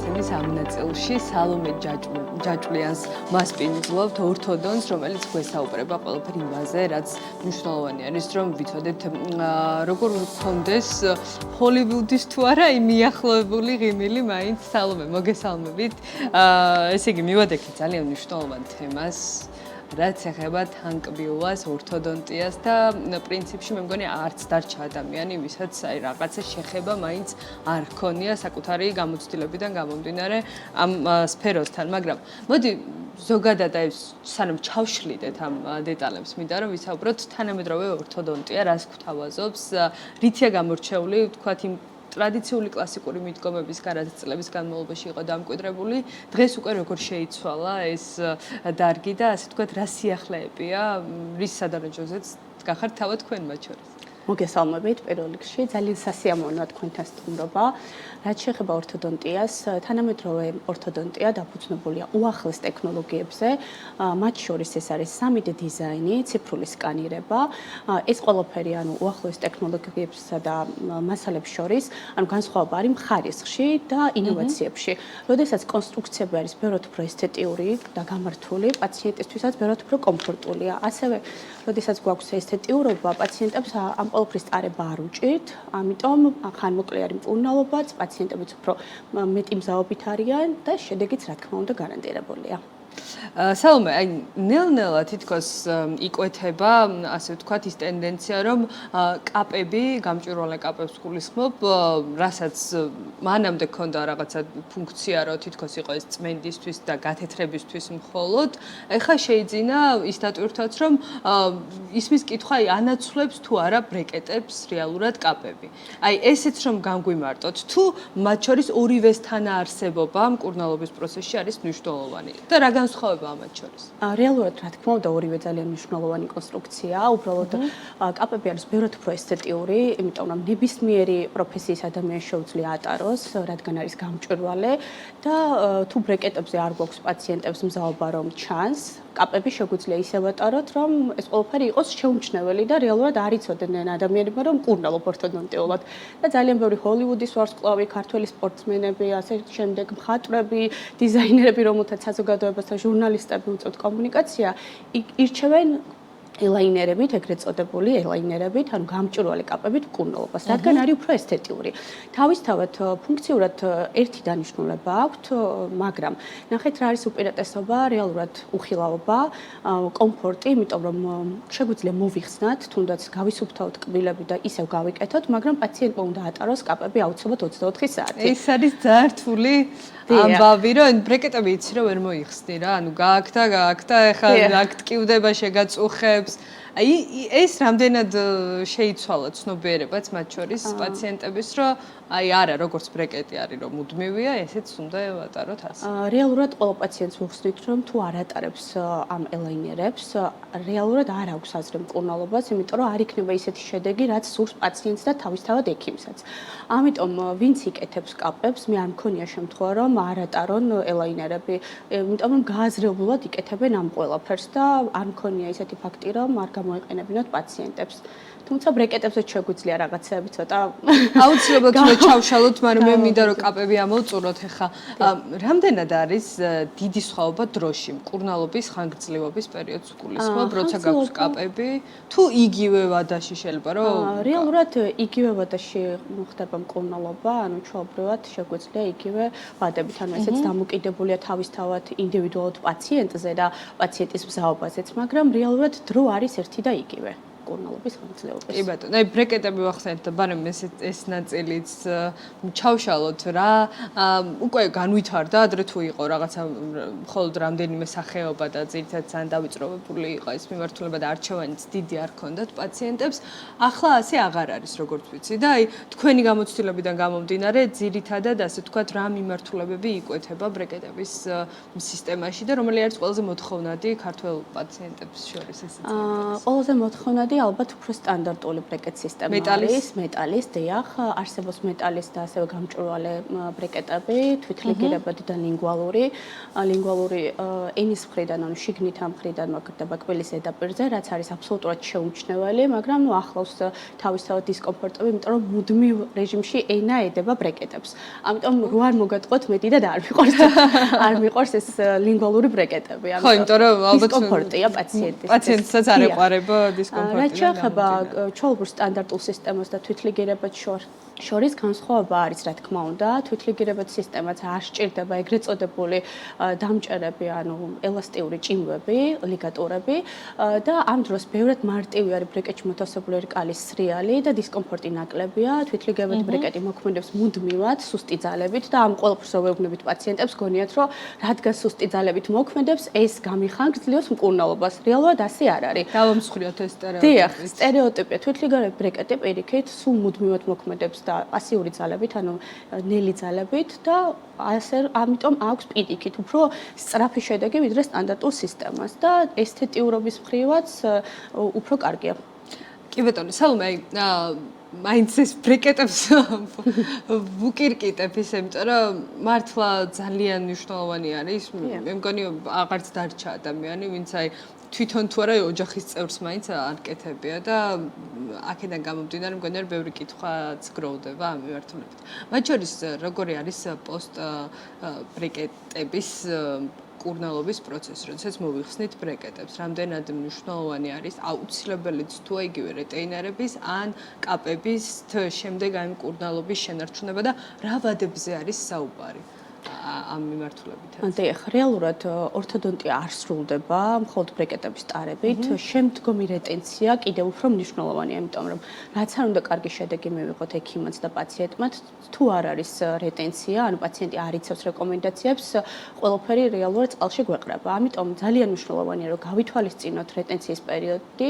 გადაცემის ამ ნაწილში სალომე ჯაჭვლიანს მასპინძლობთ ორთოდონს, რომელიც გვესაუბრება ყველაფერი იმაზე, რაც მნიშვნელოვანი არის, რომ ვიცოდეთ როგორ გქონდეს ჰოლივუდის თუ არა მიახლოებული ღიმილი მაინც სალომე მოგესალმებით. ესე იგი მივადექით ძალიან მნიშვნელოვან თემას. რაც ეხება თანკბილვას, ორთოდონტიას და პრინციპში მე მგონი არც დარჩა ადამიანი, ვისაც აი რაღაცა შეხება მაინც არ ჰქონია საკუთარი გამოცდილებიდან გამომდინარე ამ სფეროსთან, მაგრამ მოდი ზოგადად აი სანამ ჩავშლიდეთ ამ დეტალებს, მინდა რომ ვისაუბროთ თანამედროვე ორთოდონტია რას გვთავაზობს, რითია გამორჩეული, ვთქვათ იმ ტრადიციული კლასიკური მიდგომების რაც წლების განმავლობაში იყო დამკვიდრებული, დღეს უკვე როგორ შეიცვალა ეს დარგი და ასე ვთქვათ, რა სიახლეებია, რის სადარაჯოზეც გახართ თავად თქვენ მათ შორის. მოგესალმებით პირველ რიგში, ძალიან სასიამოვნოა თქვენთან სტუმრობა. რაც შეეხება ორთოდონტიას, თანამედროვე ორთოდონტია დაფუძნებულია უახლეს ტექნოლოგიებზე, მათ შორის ეს არის 3D დიზაინი, ციფრული სკანირება, ეს ყველაფერი ანუ უახლოეს ტექნოლოგიებსა და მასალებს შორის, ანუ განსხვავება არის მხარისხში და ინოვაციებში. როდესაც კონსტრუქციები არის ბევრად უფრო ესთეტიური და გამართული, პაციენტისთვისაც ბევრად უფრო კომფორტულია. ასევე, როდესაც გვაქვს ესთეტიურობა, პაციენტებს ამ ყველაფრის ტარება არ უჭირთ, ამიტომ ხანმოკლე არის მკურნალობაც, პაციენტებიც უფრო მეტი მზაობით არიან და შედეგიც რა თქმა უნდა გარანტირებულია. სალომე, აი ნელ-ნელა თითქოს იკვეთება, ასე ვთქვათ, ის ტენდენცია, რომ კაპები, გამჭვირვალე კაპებს გულისხმობ, რასაც მანამდე ქონდა რაღაცა ფუნქცია, რომ თითქოს იყო ეს წმენდისთვის და გათეთრებისთვის მხოლოდ, ეხლა შეიძინა ის დატვირთვაც, რომ ისმის კითხვა, აი ანაცვლებს თუ არა ბრეკეტებს რეალურად კაპები. აი ესეც რომ განგვიმარტოთ, თუ მათ შორის ორივესთან არსებობა მკურნალობის პროცესში არის მნიშვნელოვანი და რა განსხვავება ამათ შორის? რეალურად რა თქმა უნდა ორივე ძალიან მნიშვნელოვანი კონსტრუქციაა, უბრალოდ კაპები არის ბევრად უფრო ესთეტიური, იმიტომ რომ ნებისმიერი პროფესიის ადამიანს შეუძლია ატაროს, რადგან არის გამჭვირვალე და თუ ბრეკეტებზე არ გვაქვს პაციენტებს მზაობა რომ ჩანს, კაპები შეგვიძლია ისევ ატაროთ, რომ ეს ყველაფერი იყოს შეუმჩნეველი და რეალურად არ იცოდნენ ადამიანებმა, რომ მკურნალობ ორთოდონტიულად. და ძალიან ბევრი ჰოლივუდის ვარსკვლავი, ქართველი სპორტსმენები, ასე შემდეგ მხატვრები, დიზაინერები, რომელთაც საზოგადოებასთან ჟურნალისტები უწევთ კომუნიკაცია, ირჩევენ ელაინერებით, ეგრეთ წოდებული ელაინერებით, ანუ გამჭვირვალე კაპებით მკურნალობას, რადგან არის უფრო ესთეტიური. თავისთავად ფუნქციურად ერთი დანიშნულება აქვთ, მაგრამ ნახეთ რა არის უპირატესობა, რეალურად უხილაობა, კომფორტი, იმიტომ რომ შეგვიძლია მოვიხსნათ, თუნდაც გავისუფთავთ კბილები და ისევ გავიკეთოთ, მაგრამ პაციენტმა უნდა ატაროს კაპები აუცილებლად 24 საათი. ეს არის ძალიან რთული ამბავი, რომ ბრეკეტები იცი რომ ვერ მოიხსნი რა, ანუ გააკთა, ეხლა აქ ტკივდება, შეგაწუხებს. აი ეს რამდენად შეიცვალა ცნობიერებაც მათ შორის პაციენტების, რომ აი არა, როგორც ბრეკეტი არის, რომ მუდმივია, ესეც უნდა ატაროთ ასე. რეალურად ყველა პაციენტს ვუხსნით, რომ თუ არ ატარებს ამ ელაინერებს, რეალურად არ აქვს აზრი მკურნალობას, იმიტომ რომ არ იქნება ისეთი შედეგი, რაც სურს პაციენტს და თავისთავად ექიმსაც. ამიტომ ვინც იკეთებს კაპებს, მე არ მქონია შემთხვევა, რომ არ ატარონ ელაინერები, იმიტომ რომ გააზრებულად იკეთებენ ამ ყველაფერს და არ მქონია ისეთი ფაქტი, რომ არ გამოეყენებინოთ პაციენტებს. თუმცა ბრეკეტებზეც შეგვიძლია რაღაცეები ცოტა აუცილებლად ჩავშალოთ, მაგრამ მე მინდა რომ კაპები ამოვწუროთ ეხლა. რამდენად არის დიდი სხვაობა დროში მკურნალობის ხანგრძლივობის პერიოდს გულისხმობ, როცა გაქვს კაპები, თუ იგივე ვადაში შეიძლება რომ რეალურად იგივე ვადაში ხდება მკურნალობა, ანუ ჩვეულებრივად შეგვიძლია იგივე ვადებით, ანუ ესეც დამოკიდებულია თავისთავად ინდივიდუალურად პაციენტზე და პაციენტის მზაობაზეც, მაგრამ რეალურად დრო არის ერთი და იგივე. მკურნალობის ხანგრძლივობის. კი ბატონო, აი ბრეკეტები ვახსენეთ და ბანემ ეს ნაწილიც ჩავშალოთ რა, უკვე განვითარდა, ადრე თუ იყო რაღაცა მხოლოდ რამდენიმე სახეობა და ძირითადად ძალიან დავიწროვებული იყო ეს მიმართულება და არჩევანიც დიდი არ ჰქონდათ პაციენტებს. ახლა ასე აღარ არის, როგორც ვიცი და აი თქვენი გამოცდილებიდან გამომდინარე, ძირითადად ასე ვთქვათ, რა მიმართულებები იკვეთება ბრეკეტების სისტემაში და რომელი არის ყველაზე მოთხოვნადი ქართველ პაციენტებს შორის ესეც. ყველაზე მოთხოვნადი ალბათ უფრო სტანდარტული ბრეკეტ სისტემა არის. მეტალის, დიახ, არსებობს მეტალის და ასევე გამჭვირვალე ბრეკეტები, თვითლიგირებადი და ლინგვალური. ლინგვალური ენის მხრიდან, ანუ შიგნით ამ მხრიდან მოგდება კბილის ზედაპირზე, რაც არის აბსოლუტურად შეუმჩნეველი, მაგრამ ახლავს თავისთავად დისკომფორტები, იმიტომ რომ მუდმივ რეჟიმში ენა ედება ბრეკეტებს. ამიტომ რო არ მოგატყოთ მეტი და არ მიყვარს ეს ლინგვალური ბრეკეტები. ხო, იმიტომ რომ ალბათ დისკომფორტია პაციენტის. პაციენტსაც არ ეყარება დისკომფორტი. რაც შეეხება ჩვეულებრივ სტანდარტულ სისტემას და თვითლიგირებად შორის განსხვავება არის, რა თქმა უნდა, თვითლიგირებად სისტემაც არ სჭირდება ეგრეთ წოდებული დამჭერები, ანუ ელასტიური ჭიმვები, ლიგატურები და ამ დროს ბევრად მარტივი არის ბრეკეტში მოთავსებული რკალის სრიალი და დისკომფორტი ნაკლებია. თვითლიგირებადი ბრეკეტი მოქმედებს მუდმივად, სუსტი ძალებით და ამ ყველაფერს ვეუბნებით პაციენტებს, გონიათ, რომ რადგან სუსტი ძალებით მოქმედებს, ეს გამიხანგძლივს მკურნალობას. რეალურად ასე არ არის. დავამსხვრიოთ ეს სტერეოტიპი. დიახ, სტერეოტიპია. თვითლიგირებადი ბრეკეტი პირიქით სულ მუდმივად მოქმედებს და პასიური ძალებით, ანუ ნელი ძალებით და ამიტომ აქვს პირიქით უფრო სწრაფი შედეგი ვიდრე სტანდარტულ სისტემას და ესთეტიურობის მხრივაც უფრო კარგია. კი ბატონო, სალომე, მაინც ეს ბრეკეტებს ვუკირკიტებ ისე, იმიტომ რომ მართლა ძალიან მნიშვნელოვანი არის. მე მგონი აღარც დარჩა ადამიანი, ვინც აი თვითონ თუ არა ოჯახის წევრს მაინც არ კეთებია და აქედან გამომდინარე მგონი რომ ბევრი კითხვაც გროვდება ამ მიმართულებით. მათ შორის როგორი არის პოსტ ბრეკეტების კურნალობის პროცესი, როდესაც მოვიხსნით ბრეკეტებს, რამდენად მნიშვნელოვანი არის აუცილებელიც თუ იგივე რეტეინერების ან კაპების შემდეგ ამ კურნალობის შენარჩუნება და რა ვადებზე არის საუბარი. ამ მიმართულებით. დიახ, რეალურად ორთოდონტია არ სრულდება მხოლოდ ბრეკეტების ტარებით. შემდგომი რეტენცია კიდევ უფრო მნიშვნელოვანია, იმიტომ რომ რაც არ უნდა კარგი შედეგი მივიღოთ ექიმაც და პაციენტმაც, თუ არ არის რეტენცია, ანუ პაციენტი არ იცავს რეკომენდაციებს, ყველაფერი რეალურად წყალში გვეყრება. ამიტომ ძალიან მნიშვნელოვანია, რომ გავითვალისწინოთ რეტენციის პერიოდი,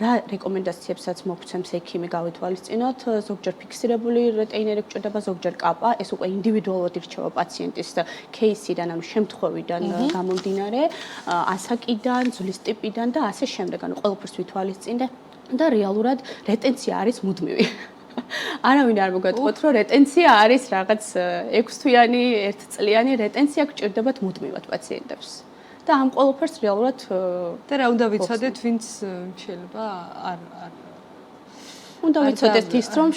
რა რეკომენდაციებსაც მოგცემს ექიმი გავითვალისწინოთ, ზოგჯერ ფიქსირებული რეტეინერი გჭირდება, ზოგჯერ კაპა, ეს უკვე ინდივიდუალურად ირჩევა პაციენტის кейსიდან, ანუ შემთხვევიდან გამომდინარე, ასაკიდან, ძვლის ტიპიდან და ასე შემდეგ, ანუ ყველაფერს ვითვალისწინე და რეალურად რეტენცია არის მუდმივი. არავინ არ მოგატყუათ, რომ რეტენცია არის რაღაც 6 თვიანი, 1 წლიანი რეტენცია გჭირდებათ მუდმივად პაციენტებს. და ამ ყველაფერს რეალურად და რა უნდა ვიცოდეთ, ვინც შეიძლება არ უნდა ვიცოდეთ ის, რომ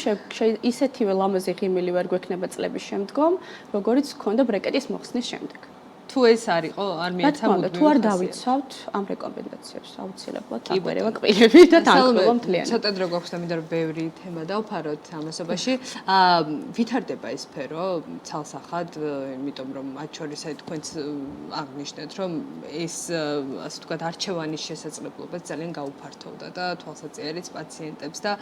ისეთივე ლამაზი ღიმილი ვერ გვექნება წლების შემდგომ, როგორიც გქონდა ბრეკეტის მოხსნის შემდეგ. თუ ეს არისო, არ მიეცა მუდმივი. თუ არ დავიცავთ ამ რეკომენდაციებს, აუცილებლად აგვერევა კბილები და დაანკროვა მთლიანად. ცოტა დრო გვაქვს და მინდა რომ ბევრი თემა დავფაროთ ამასობაში. ვითარდება ეს სფერო ცალსახად, იმიტომ რომ მათ შორის აი თქვენც აღნიშნეთ, რომ ეს ასე ვთქვათ არჩევანის შესაძლებლობა ძალიან გაუფართოვდა და თვალსაჩინოებს პაციენტებს და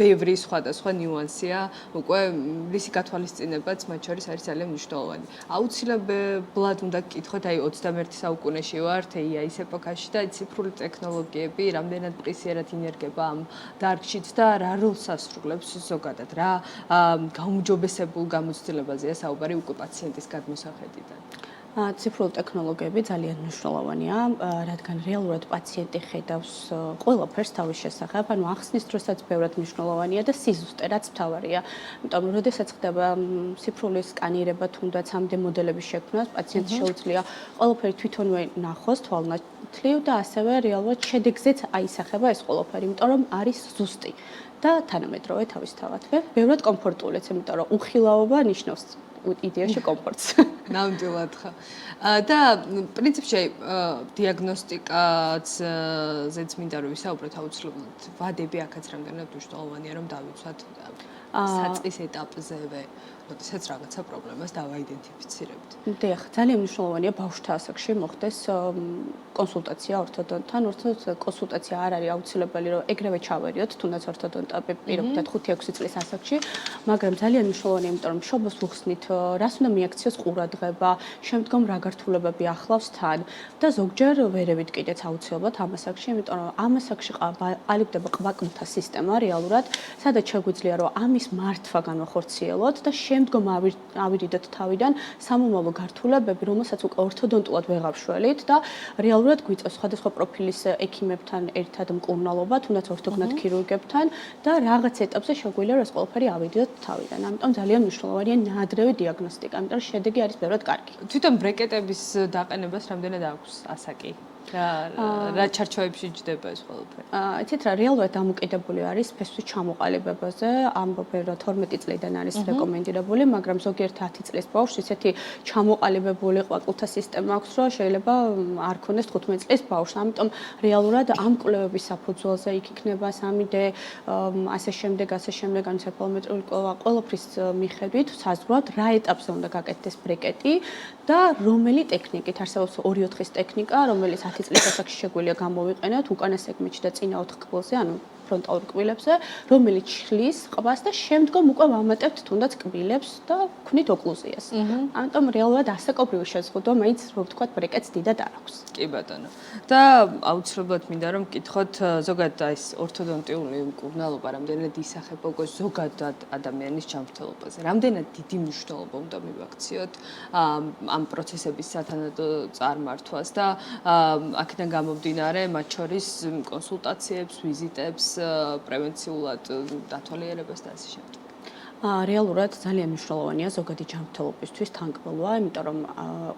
ბევრი სხვადასხვა ნიუანსია, უკვე მისი გათვალისწინებაც მათ შორის არის ძალიან მნიშვნელოვანი. აუცილებლად უნდა გკითხოთ, აი 21 საუკუნეში ვართ, AI-ის ეპოქაში და ციფრული ტექნოლოგიები რამდენად პრესიერად ინერგება ამ დარგშიც და რა როლს ასრულებს ზოგადად, რა გაუმჯობესებულ გამოცდილებაზეა საუბარი უკვე პაციენტის გადმოსახედიდან. ციფრული ტექნოლოგიები ძალიან მნიშვნელოვანია, რადგან რეალურად პაციენტი ხედავს ყველაფერს თავის შესახებ, ანუ ახსნის დროსაც ბევრად მნიშვნელოვანია და სიზუსტე რაც მთავარია. იმიტომ რომ როდესაც ხდება ციფრული სკანირება, თუნდაც 3D მოდელების შექმნა, პაციენტს შეუძლია ყველაფერი თვითონვე ნახოს თვალნათლივ და ასევე რეალურად შედეგზეც აისახება ეს ყველაფერი, იმიტომ რომ არის ზუსტი და თანამედროვე თავისთავადვე. ბევრად კომფორტულიც, იმიტომ რომ უხილავობა ნიშნავს იდეაში კომფორტს. ნამდვილად ხო. და პრინციპში დიაგნოსტიკაც ზეც მინდა რომ ვისაუბროთ აუცილებლად ვადები აქაც რამდენად მნიშვნელოვანია რომ დავიცვათ საწყის ეტაპზევე, როდესაც რაღაცა პრობლემას დავაიდენტიფიცირებთ. დიახ, ძალიან მნიშვნელოვანია ბავშვთა ასაკში მოხდეს კონსულტაცია ორთოდონტთან. კონსულტაცია არ არის აუცილებელი, რომ ეგრევე ჩავერიოთ, თუნდაც ორთოდონტები პირობითად 5-6 წლის ასაკში, მაგრამ ძალიან მნიშვნელოვანია, იმიტომ რომ მშობლს ვუხსნით, რას უნდა მიაქციოს ყურადღება, შემდგომ რა გართულებები ახლავს თან და ზოგჯერ ვერევით კიდეც აუცილებლად ამ ასაკში, იმიტომ რომ ამ ასაკში ყალიბდება ყვაკნთა სისტემა რეალურად, სადაც შეგვიძლია რომ ამის მართვა განვახორციელოთ და შემდგომ ავიდით თავიდან სამომავლო გართულებები, რომელსაც უკვე ორთოდონტულად ვეღარ ვშველით და რეალურად გვიწევს სხვადასხვა პროფილის ექიმებთან ერთად მკურნალობა, თუნდაც ორთოგნად ქირურგებთან და რაღაც ეტაპზე შეგვიძლია რომ ეს ყველაფერი ავიდოთ თავიდან. ამიტომ ძალიან მნიშვნელოვანია ნაადრევი დიაგნოსტიკა, ამიტომ შედეგი არის ბევრად კარგი. თვითონ ბრეკეტების დაყენებას რამდენად აქვს ასაკი? რა ჩარჩოებში ჯდება ეს ყველაფერი? იცით რა, რეალურად დამოკიდებული არის ფესვის ჩამოყალიბებაზე. ამბობენ რომ 12 წლიდან არის რეკომენდირებული, მაგრამ ზოგიერთ 10 წლის ბავშვს ისეთი ჩამოყალიბებული ყვაყელთა სისტემა აქვს, რომ შეიძლება არ ქონდეს 15 წლის ბავშვს. ამიტომ რეალურად ამ კვლევების საფუძველზე იქ იქნება 3D, ასე შემდეგ, ენცეფალომეტრიული კვლევა, ყველაფრის მიხედვით საზღვრად რა ეტაპზე უნდა გაკეთდეს ბრეკეტი და რომელი ტექნიკით. არსებობს 2-4-ის ტექნიკა, რომელიც 10 წლის ასაკში შეგვიძლია გამოვიყენოთ უკანა სეგმენტში და წინა 4 კბილზე, ანუ ფრონტალურ კბილებზე, რომელიც შლის ყბას და შემდგომ უკვე ვამატებთ თუნდაც კბილებს და ვქნით ოკლუზიას. ამიტომ რეალურად ასაკობრივი შეზღუდვა მაინც რო ვთქვათ ბრეკეტს დიდად არ აქვს. კი ბატონო. და აუცილებლად მინდა რომ მკითხოთ ზოგადად ეს ორთოდონტიული მკურნალობა რამდენად ისახება უკვე ზოგადად ადამიანის ჯანმრთელობაზე. რამდენად დიდი მნიშვნელობა უნდა მივაქციოთ ამ პროცესების სათანადო წარმართვას და აქედან გამომდინარე მათ შორის კონსულტაციებს, ვიზიტებს, პრევენციულად დათვალიერებას და ასე შემდეგ. რეალურად ძალიან მნიშვნელოვანია ზოგადი ჯანმრთელობისთვის თანკბილვა, იმიტომ რომ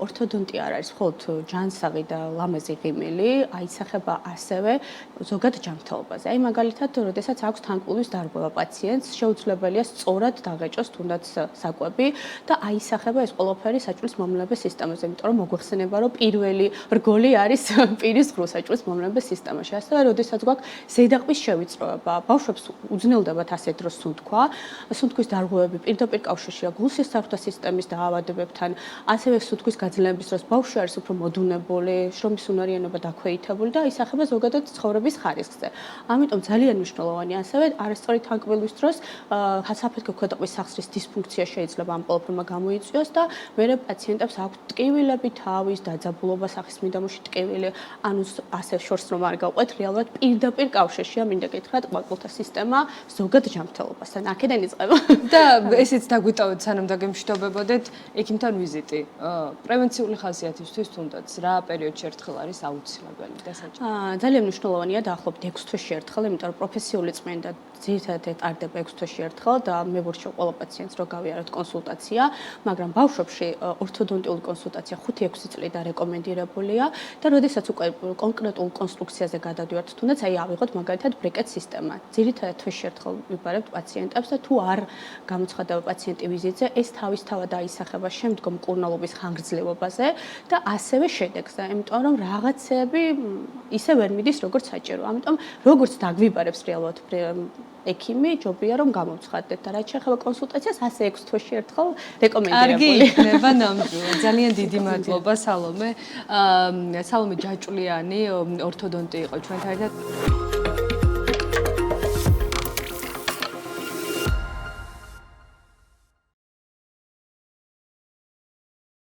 ორთოდონტია არ არის მხოლოდ ჯანსაღი და ლამაზი ღიმილი, აისახება ასევე ზოგად ჯანმრთელობაზე. აი მაგალითად, როდესაც აქვს თანკბილვის დარღვევა პაციენტს, შეუძლებელია სწორად დაღეჭოს თუნდაც საკვები და აისახება ეს ყველაფერი საჭმლის მომლების სისტემაზე, იმიტომ რომ მოგვეხსენება, რომ პირველი რგოლი არის პირის ღრუ საჭმლის მომლების სისტემაში. ასევე როდესაც გვაქვს ზედაყბის შევიწროება, ბავშვებს უძნელდებათ ასე დროს სუნთქვა, სუნთქვის დარღვევები პირდაპირ კავშირშია გულსისხლთა სისტემის დაავადებებთან, ასევე სუნთქვის გაძლიერების დროს ბავშვი არის უფრო მოდუნებული, შრომის უნარიანობა დაქვეითებული და ისახება ზოგადად ცხოვრების ხარისხზე. ამიტომ ძალიან მნიშვნელოვანია ასევე არასწორი თანკბილვის დროს საფეთქო ქვეტყვის სახსრის დისფუნქცია შეიძლება ამ ყველაფერმა გამოიწვიოს და მერე პაციენტებს აქვს ტკივილები თავის, დაძაბულობა სახის მიდამოში ტკივილი, ანუ ასე შორს რომ არ გავყვეთ, რეალურად პირდაპირ კავშირშია მინდა გითხრათ ყვაყელთა სისტემა ზოგად ჯანმრთელობასთან. აქედან იწყება. და ესეც დაგვიტოვეთ სანამ დაგემშვიდობებოდეთ ექიმთან ვიზიტი. პრევენციული ხასიათისთვის თუნდაც რა პერიოდში ერთხელ არის აუცილებელი და საჭირო? ძალიან მნიშვნელოვანია დაახლოებით 6 თვეში ერთხელ, იმიტომ რომ პროფესიული წმენდა ძირითადად ტარდება 6 თვეში ერთხელ და მე ვურჩევ ყველა პაციენტს რომ გავიაროთ კონსულტაცია, მაგრამ ბავშვებში ორთოდონტიული კონსულტაცია 5-6 წლიდან რეკომენდირებულია და როდესაც უკვე კონკრეტულ კონსტრუქციაზე გადავდივართ, თუნდაც აი ავიღოთ მაგალითად ბრეკეტ სისტემა. ძირითადად თვეში ერთხელ ვიბარებთ პაციენტებს და თუ არ გამოცხადება პაციენტი ვიზიტზე, ეს თავისთავად აისახება შემდგომ მკურნალობის ხანგრძლივობაზე და ასევე შედეგზე, იმიტომ რომ რაღაცები ისე ვერ მიდის როგორც საჭირო. ამიტომ როგორც დაგვიბარებს რეალურად ექიმი, ჯობია რომ გამოვცხადდეთ და რაც შეეხება კონსულტაციას, ასე 6 თვეში ერთხელ რეკომენდირებული. კარგი იქნება ნამდვილად. ძალიან დიდი მადლობა სალომე. სალომე ჯაჭვლიანი, ორთოდონტი იყო ჩვენთან ერთად.